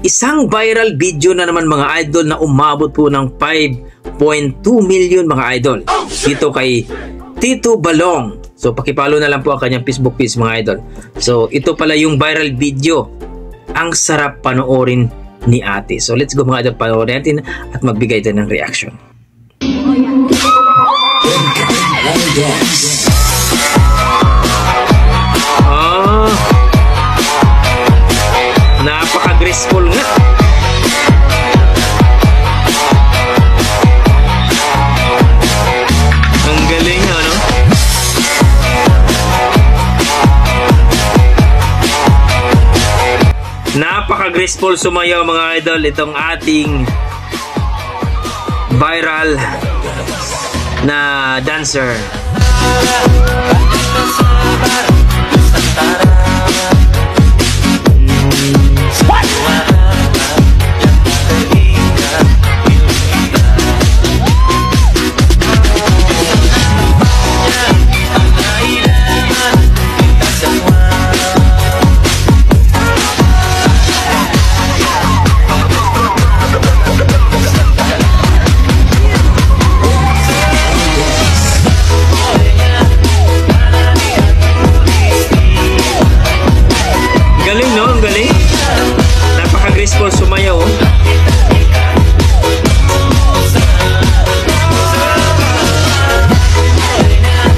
isang viral video na naman mga idol na umabot po ng 5.2 million mga idol. Dito kay Tito Balong. So pakipalo na lang po ang kanyang Facebook page mga idol. So ito pala yung viral video. Ang sarap panoorin ni ate. So let's go mga idol, panoorin natin at magbigay tayo ng reaction. Napaka-graceful nga. Ang galing, ano? Napaka-graceful sumayaw mga idol itong ating viral na dancer. Galing, no? Ang galing. Napaka-graceful sumayaw, oh.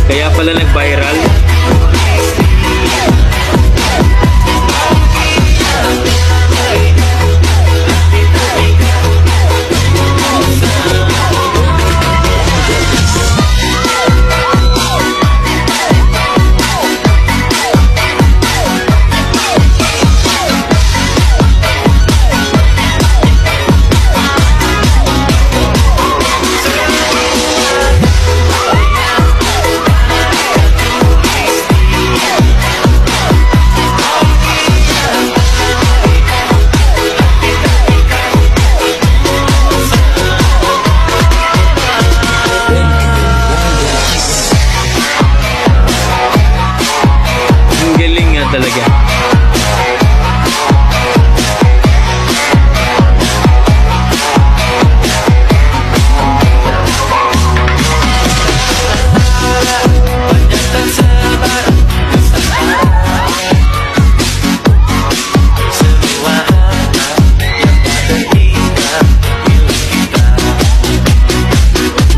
Kaya pala nag-viral. Talaga.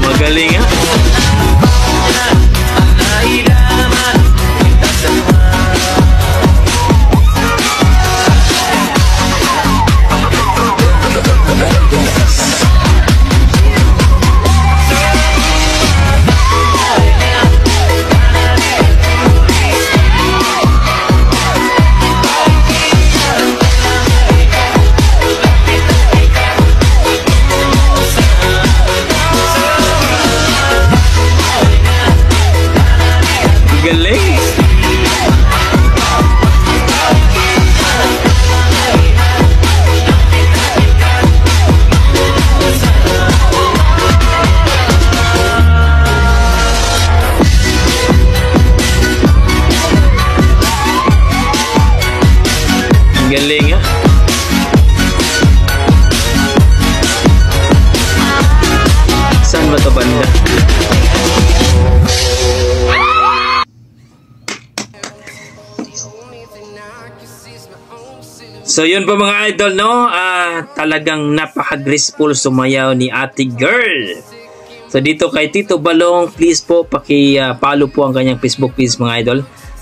Magaling, ha? Galing. Galing, ha? Saan ba ito banda? So yun po mga idol, no? Talagang napaka-graceful sumayaw ni ate girl. So dito kay Tito Balong, please po paki-follow po ang kanyang Facebook page mga idol,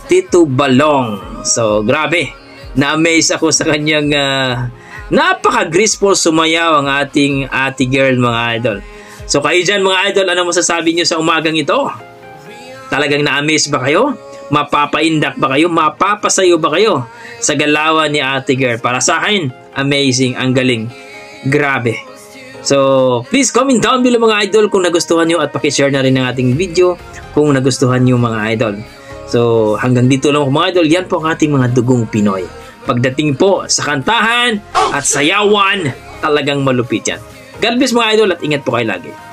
Tito Balong. So grabe, na-amaze ako sa kanyang napaka-graceful sumayaw ang ating ate girl mga idol. So kayo dyan mga idol, ano masasabi nyo sa umagang ito? Talagang na-amaze ba kayo? Mapapaindak ba kayo? Mapapasayo ba kayo sa galawan ni ate girl? Para sa akin, amazing, ang galing. Grabe. So, please comment down below mga idol kung nagustuhan nyo at pakishare na rin ang ating video kung nagustuhan nyo mga idol. So, hanggang dito lang mga idol. Yan po ang ating mga dugong Pinoy. Pagdating po sa kantahan at sayawan, talagang malupit yan. God bless mga idol at ingat po kayo lagi.